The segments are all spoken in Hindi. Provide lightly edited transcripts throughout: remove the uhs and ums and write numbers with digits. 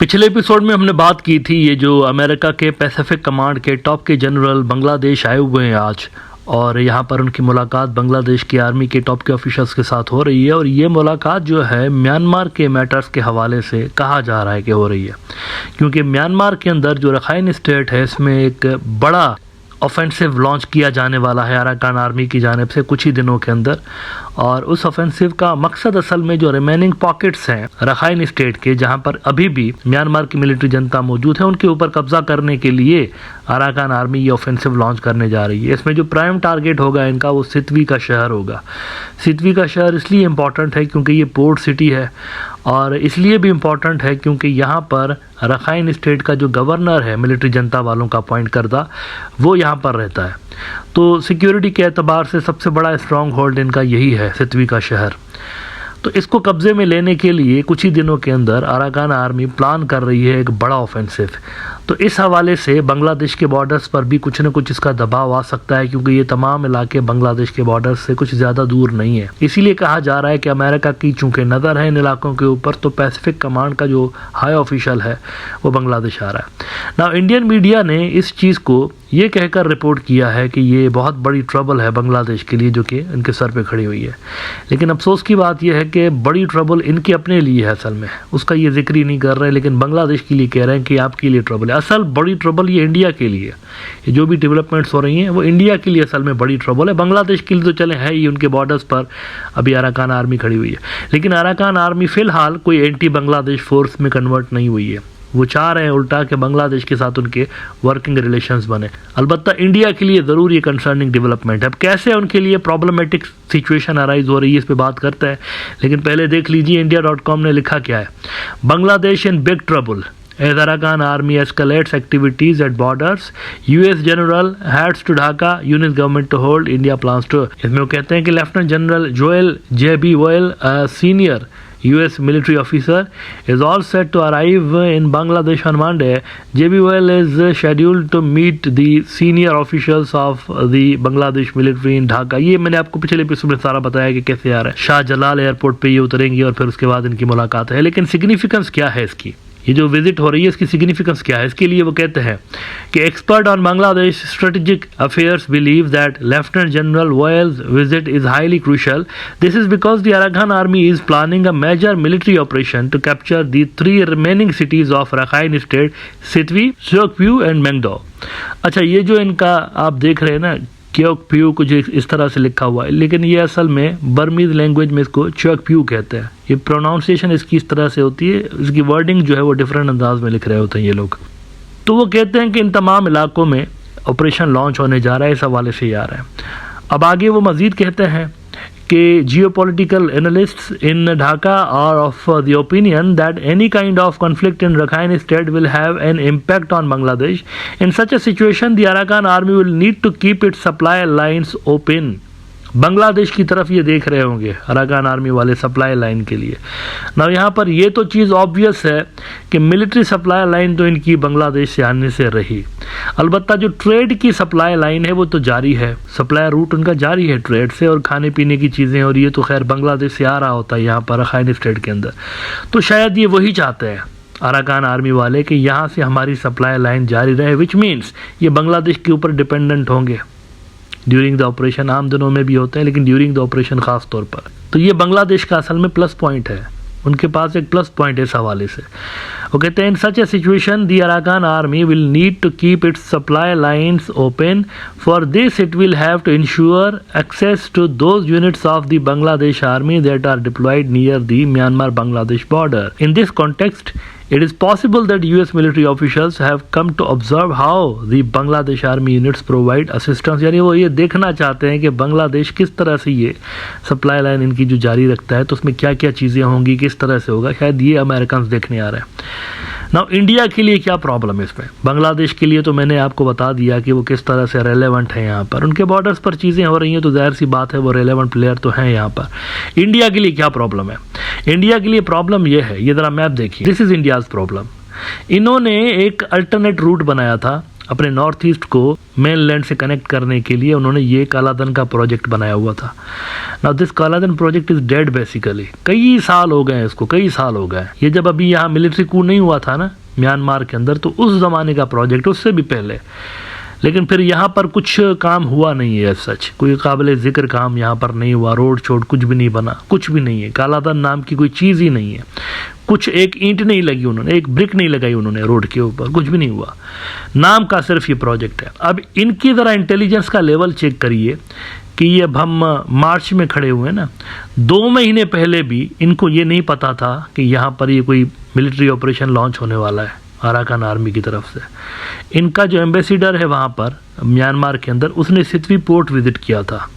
पिछले एपिसोड में हमने बात की थी ये जो अमेरिका के पैसिफिक कमांड के टॉप के जनरल बांग्लादेश आए हुए हैं आज, और यहाँ पर उनकी मुलाकात बांग्लादेश की आर्मी के टॉप के ऑफिसर्स के साथ हो रही है। और ये मुलाकात जो है म्यांमार के मैटर्स के हवाले से कहा जा रहा है कि हो रही है, क्योंकि म्यांमार के अंदर जो रखाइन स्टेट है इसमें एक बड़ा ऑफेंसिव लॉन्च किया जाने वाला है अराकान आर्मी की जानिब से कुछ ही दिनों के अंदर। और उस ऑफेंसिव का मकसद असल में जो रिमेनिंग पॉकेट्स हैं रखाइन स्टेट के, जहां पर अभी भी म्यांमार की मिलिट्री जनता मौजूद है, उनके ऊपर कब्जा करने के लिए अराकान आर्मी ये ऑफेंसिव लॉन्च करने जा रही है। इसमें जो प्राइम टारगेट होगा इनका वो सितवी का शहर होगा। सितवी का शहर इसलिए इम्पॉर्टेंट है क्योंकि ये पोर्ट सिटी है, और इसलिए भी इम्पॉर्टेंट है क्योंकि यहाँ पर रखाइन स्टेट का जो गवर्नर है मिलिट्री जनता वालों का अपॉइंट करदा, वो यहाँ पर रहता है। तो सिक्योरिटी के एतबार से सबसे बड़ा स्ट्रॉन्ग होल्ड इनका यही है, सितवी का शहर। तो इसको कब्जे में लेने के लिए कुछ ही दिनों के अंदर अराकान आर्मी प्लान कर रही है एक बड़ा ऑफेंसिव। तो इस हवाले से बांग्लादेश के बॉर्डर्स पर भी कुछ न कुछ इसका दबाव आ सकता है, क्योंकि ये तमाम इलाके बांग्लादेश के बॉर्डर से कुछ ज़्यादा दूर नहीं है। इसीलिए कहा जा रहा है कि अमेरिका की चूंकि नज़र है इन इलाकों के ऊपर, तो पैसिफिक कमांड का जो हाई ऑफिशियल है वो बांग्लादेश आ रहा है। ना इंडियन मीडिया ने इस चीज़ को ये कहकर रिपोर्ट किया है कि ये बहुत बड़ी ट्रबल है बांग्लादेश के लिए, जो कि इनके सर पे खड़ी हुई है। लेकिन अफसोस की बात यह है कि बड़ी ट्रबल इनके अपने लिए है असल में, उसका ये जिक्र ही नहीं कर रहे, लेकिन बांग्लादेश के लिए कह रहे हैं कि आपके लिए ट्रबल है। असल बड़ी ट्रबल ये इंडिया के लिए, ये जो भी डेवलपमेंट्स हो रही हैं वो इंडिया के लिए असल में बड़ी ट्रबल है। बांग्लादेश के लिए तो चले है ही, उनके बॉर्डर्स पर अभी अराकान आर्मी खड़ी हुई है, लेकिन अराकान आर्मी फिलहाल कोई एंटी बांग्लादेश फोर्स में कन्वर्ट नहीं हुई है। वो चाह रहे हैं उल्टा कि बांग्लादेश के साथ उनके वर्किंग रिलेशंस बने। अलबत्ता इंडिया के लिए ज़रूर ये कंसर्निंग डेवलपमेंट है। अब कैसे उनके लिए प्रॉब्लमेटिक सिचुएशन अराइज हो रही है इस पे बात करते हैं, लेकिन पहले देख लीजिए India.com ने लिखा क्या है। Bangladesh in big trouble as Arakan army escalates activities at borders, US general heads to Dhaka, UNIS government to hold, India plans to। इसमें वो कहते हैं कि lieutenant general Joel J.B. Voel, senior US military officer, is all set to arrive in Bangladesh on Monday. J.B. Voel is scheduled to meet the senior officials of the Bangladesh military in Dhaka। ये मैंने आपको पिछले एपिसोड में सारा बताया कि कैसे आ रहा है। शाह जलाल एयरपोर्ट पे ये उतरेंगे और फिर उसके बाद इनकी मुलाकात है। लेकिन सिग्निफिकेंस क्या है इसकी, ये जो विजिट हो रही है इसकी सिग्निफिकेंस क्या है? इसके लिए वो कहते हैं कि expert on Bangladesh strategic affairs believe that lieutenant general Vowell's visit is highly crucial. This is because the Arakan army is planning a major military operation to capture the 3 remaining cities of Rakhine state, Sittwe, Kyaukphyu and Maungdaw. अच्छा, ये जो इनका आप देख रहे हैं ना क्योकप्यू, कुछ इस तरह से लिखा हुआ है, लेकिन ये असल में बर्मीज लैंग्वेज में इसको चोकप्यू कहते हैं। ये प्रोनाउंसिएशन इसकी इस तरह से होती है, इसकी वर्डिंग जो है वो डिफरेंट अंदाज में लिख रहे होते हैं ये लोग। तो वो कहते हैं कि इन तमाम इलाकों में ऑपरेशन लॉन्च होने जा रहा है, इस हवाले से आ रहा है। अब आगे वो मज़ीद कहते हैं कि geopolitical analysts in Dhaka are of the opinion that any kind of conflict in Rakhine state will have an impact on Bangladesh. In such a situation the Arakan army will need to keep its supply lines open. Bangladesh की तरफ ये देख रहे होंगे अराकान आर्मी वाले सप्लाई लाइन के लिए ना। यहाँ पर ये तो चीज़ ऑब्वियस है कि मिलिट्री सप्लाई लाइन तो इनकी बांग्लादेश से आने से रही, अलबत्ता जो ट्रेड की सप्लाई लाइन है वो तो जारी है, सप्लाई रूट उनका जारी है ट्रेड से, और खाने पीने की चीज़ें, और ये तो खैर बांग्लादेश से आ रहा होता है यहाँ पर रखाइन स्टेट के अंदर। तो शायद ये वही चाहते हैं अराकान आर्मी वाले कि यहाँ से हमारी सप्लाई लाइन जारी रहे, विच मीन्स ये बांग्लादेश के ऊपर डिपेंडेंट होंगे ड्यूरिंग द ऑपरेशन। आम दिनों में भी होते हैं, लेकिन ड्यूरिंग द ऑपरेशन खास तौर पर। तो ये बांग्लादेश का असल में प्लस पॉइंट है, उनके पास एक प्लस पॉइंट है इस हवाले से। वो कहते हैं in such a situation the Arakan army will need to keep its supply lines open. For this it will have to ensure access to those units of the Bangladesh army that are deployed near the Myanmar Bangladesh border. In this context it is possible that US military officials have come to observe how the Bangladesh army units provide assistance। यानी वो ये देखना चाहते हैं कि बांग्लादेश किस तरह से ये सप्लाई लाइन इनकी जो जारी रखता है, तो उसमें क्या क्या चीज़ें होंगी, किस तरह से होगा, शायद ये अमेरिकन देखने आ रहे हैं। नाउ इंडिया के लिए क्या प्रॉब्लम है इसमें? बांग्लादेश के लिए तो मैंने आपको बता दिया कि वो किस तरह से रेलेवेंट है, यहाँ पर उनके बॉर्डर्स पर चीज़ें हो रही हैं, तो जाहिर सी बात है वो रेलेवेंट प्लेयर तो हैं यहाँ पर। इंडिया के लिए क्या प्रॉब्लम है? इंडिया के लिए प्रॉब्लम ये है, ये ज़रा मैप देखिए, दिस इज़ इंडियाज़ प्रॉब्लम। इन्होंने एक अल्टरनेट रूट बनाया था अपने नॉर्थ ईस्ट को मेनलैंड से कनेक्ट करने के लिए उन्होंने ये कालाधन का प्रोजेक्ट बनाया हुआ था। नाउ दिस कालाधन प्रोजेक्ट इज डेड बेसिकली। कई साल हो गए इसको, कई साल हो गए। ये जब अभी यहाँ मिलिट्री कू नहीं हुआ था ना म्यांमार के अंदर, तो उस जमाने का प्रोजेक्ट, उससे भी पहले। लेकिन फिर यहाँ पर कुछ काम हुआ नहीं है, सच कोई काबिल जिक्र काम यहाँ पर नहीं हुआ। रोड छोड़ कुछ भी नहीं बना, कुछ भी नहीं है। कालाधन नाम की कोई चीज़ ही नहीं है। कुछ एक ईंट नहीं लगी उन्होंने, एक ब्रिक नहीं लगाई उन्होंने रोड के ऊपर, कुछ भी नहीं हुआ। नाम का सिर्फ ये प्रोजेक्ट है। अब इनकी ज़रा इंटेलिजेंस का लेवल चेक करिए कि ये अब हम मार्च में खड़े हुए हैं ना, 2 महीने पहले भी इनको ये नहीं पता था कि यहाँ पर ये कोई मिलिट्री ऑपरेशन लॉन्च होने वाला है अराकान आर्मी की तरफ से। इनका जो एम्बेसडर है वहाँ पर म्यांमार के अंदर, उसने सितवी पोर्ट विजिट किया था।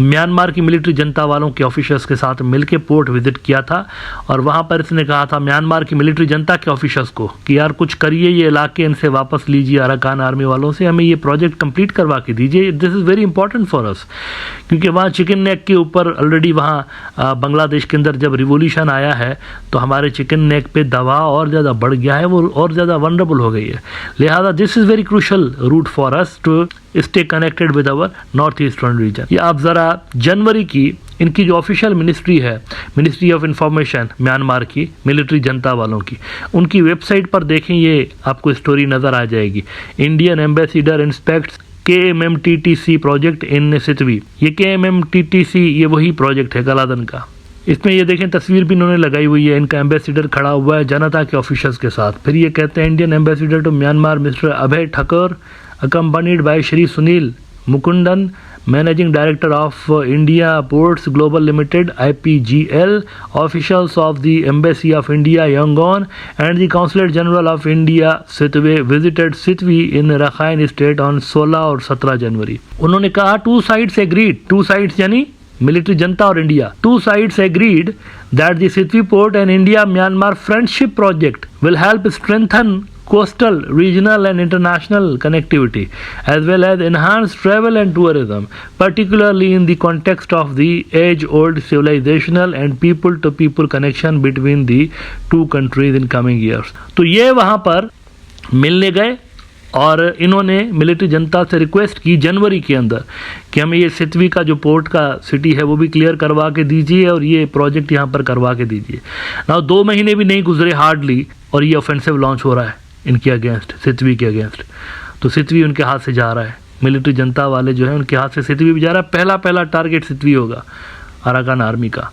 म्यांमार की मिलिट्री जनता वालों के ऑफिसर्स के साथ मिलकर पोर्ट विजिट किया था और वहाँ पर इसने कहा था म्यांमार की मिलिट्री जनता के ऑफिसर्स को कि यार कुछ करिए, ये इलाके इनसे वापस लीजिए, अराकान आर्मी वालों से, हमें ये प्रोजेक्ट कंप्लीट करवा के दीजिए। This is very important for us. क्योंकि वहाँ चिकन नेक के ऊपर ऑलरेडी वहाँ बांग्लादेश के अंदर जब रिवोल्यूशन आया है तो हमारे चिकन नेक पे दबाव और ज़्यादा बढ़ गया है, वो और ज़्यादा वनरेबल हो गई है। लिहाजा this is very crucial route for us to stay connected with our north eastern region. ये आप ज़रा जनवरी की इनकी जो ऑफिशियल मिनिस्ट्री है, मिनिस्ट्री ऑफ इंफॉर्मेशन म्यांमार की मिलिट्री जनता वालों की, उनकी वेबसाइट पर देखें, ये आपको स्टोरी नज़र आ जाएगी। Indian ambassador inspects KMMTTC project in Sittwe. ये KMMTTC ये वही प्रोजेक्ट है कालाधन का। इसमें ये देखें तस्वीर भी इन्होंने लगाई हुई है, इनका एम्बेसडर खड़ा हुआ है जनता के ऑफिसर्स के साथ। फिर ये कहते हैं Indian ambassador to Myanmar mister Abhay Thakkar accompanied by Shri Sunil Mukundan, Managing Director of India Ports Global Limited (IPGL), officials of the Embassy of India Yangon and the Consulate General of India Sitwe visited Sitwe in Rakhine State on 16 और 17 जनवरी। उन्होंने कहा two sides agreed, two sides यानी मिलिट्री जनता और India, two sides agreed that the Sitwe port and India Myanmar friendship project will help strengthen coastal, regional and international connectivity as well as enhance travel and tourism, particularly in the context of the age-old civilizational and people-to-people connection between the two countries in coming years। तो ये वहाँ पर मिलने गए और इन्होंने मिलिट्री जनता से रिक्वेस्ट की जनवरी के अंदर कि हमें ये सितवी का जो पोर्ट का सिटी है वो भी क्लियर करवा के दीजिए और ये प्रोजेक्ट यहाँ पर करवा के दीजिए। ना 2 महीने भी नहीं गुजरे हार्डली और ये ऑफेंसिव लॉन्च हो रहा है इनके अगेंस्ट, सितवी के अगेंस्ट। तो सितवी उनके हाथ से जा रहा है, मिलिट्री जनता वाले जो है उनके हाथ से सितवी भी जा रहा है। पहला टारगेट सितवी होगा अराकान आर्मी का।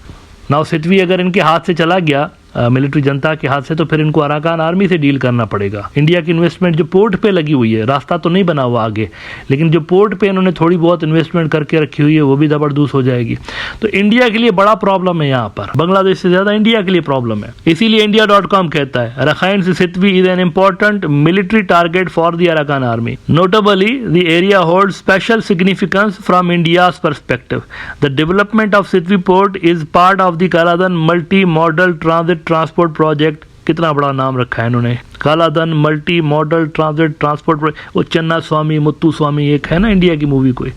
नाउ सितवी अगर इनके हाथ से चला गया मिलिट्री जनता के हाथ से, तो फिर इनको अराकान आर्मी से डील करना पड़ेगा। इंडिया की इन्वेस्टमेंट जो पोर्ट पे लगी हुई है, रास्ता तो नहीं बना हुआ आगे, लेकिन जो पोर्ट पे इन्होंने थोड़ी बहुत इन्वेस्टमेंट करके रखी हुई है वो भी जबरदस्त हो जाएगी। तो इंडिया के लिए बड़ा प्रॉब्लम है यहाँ पर, बांग्लादेश से ज़्यादा इंडिया के लिए प्रॉब्लम है। इसीलिए India.com कहता है रखाइन से Sittwe is an important military target for the Arakan army. Notably the area hold special significance from India's perspective. The development of Sittwe port is part of the Kaladan multi modal transport project. कितना बड़ा नाम रखा है इन्होंने, कालाधन मल्टी मॉडल ट्रांसपोर्ट प्रोजेक्ट। वो चन्ना स्वामी मुत्तु स्वामी एक है ना इंडिया की मूवी, कोई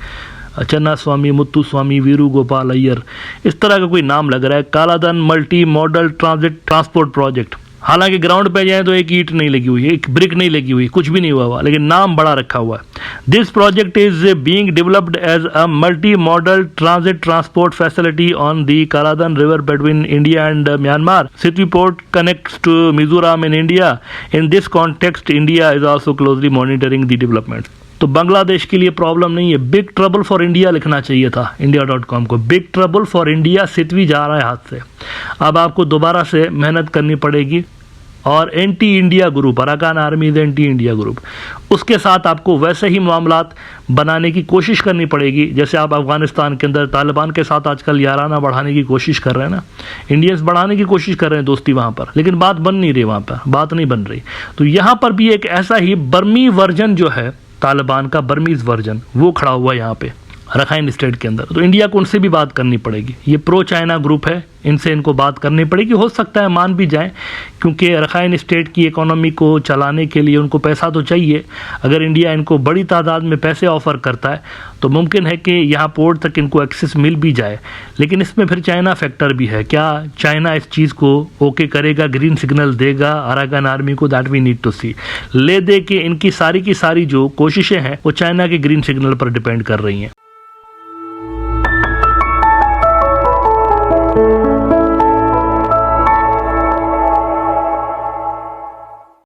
चन्ना स्वामी मुत्तु स्वामी वीरू गोपाल अय्यर, इस तरह का कोई नाम लग रहा है। कालाधन मल्टी मॉडल ट्रांसपोर्ट प्रोजेक्ट। हालांकि ग्राउंड पे जाए तो एक ईंट नहीं लगी हुई, एक ब्रिक नहीं लगी हुई, कुछ भी नहीं हुआ, लेकिन नाम बड़ा रखा हुआ है। This project is being developed as a multi modal transport facility on the Kaladan river between India and Myanmar. Sittwe port connects to Mizoram in India. In this context India is also closely monitoring the development. तो बांग्लादेश के लिए प्रॉब्लम नहीं है, बिग ट्रबल फॉर इंडिया लिखना चाहिए था India.com को। बिग ट्रबल फॉर इंडिया, सितवी जा रहा है हाथ से। अब आपको दोबारा से मेहनत करनी पड़ेगी और anti India group, Arakan army is anti India group, उसके साथ आपको वैसे ही मामलात बनाने की कोशिश करनी पड़ेगी जैसे आप अफगानिस्तान के अंदर तालिबान के साथ आजकल याराना बढ़ाने की कोशिश कर रहे हैं ना, इंडियंस बढ़ाने की कोशिश कर रहे हैं दोस्ती वहाँ पर, लेकिन बात बन नहीं रही, वहाँ पर बात नहीं बन रही। तो यहाँ पर भी एक ऐसा ही बर्मी वर्जन जो है तालिबान का, बर्मीज वर्जन, वो खड़ा हुआ है यहाँ पे रखाइन स्टेट के अंदर। तो इंडिया को उनसे भी बात करनी पड़ेगी। ये प्रो चाइना ग्रुप है, इनसे इनको बात करनी पड़ेगी। हो सकता है मान भी जाएं, क्योंकि रखाइन स्टेट की इकोनॉमी को चलाने के लिए उनको पैसा तो चाहिए। अगर इंडिया इनको बड़ी तादाद में पैसे ऑफर करता है तो मुमकिन है कि यहाँ पोर्ट तक इनको एक्सेस मिल भी जाए। लेकिन इसमें फिर चाइना फैक्टर भी है। क्या चाइना इस चीज़ को ओके करेगा, ग्रीन सिग्नल देगा अराकान आर्मी को? दैट वी नीड टू सी। ले दे के इनकी सारी की सारी जो कोशिशें हैं वो चाइना के ग्रीन सिग्नल पर डिपेंड कर रही हैं।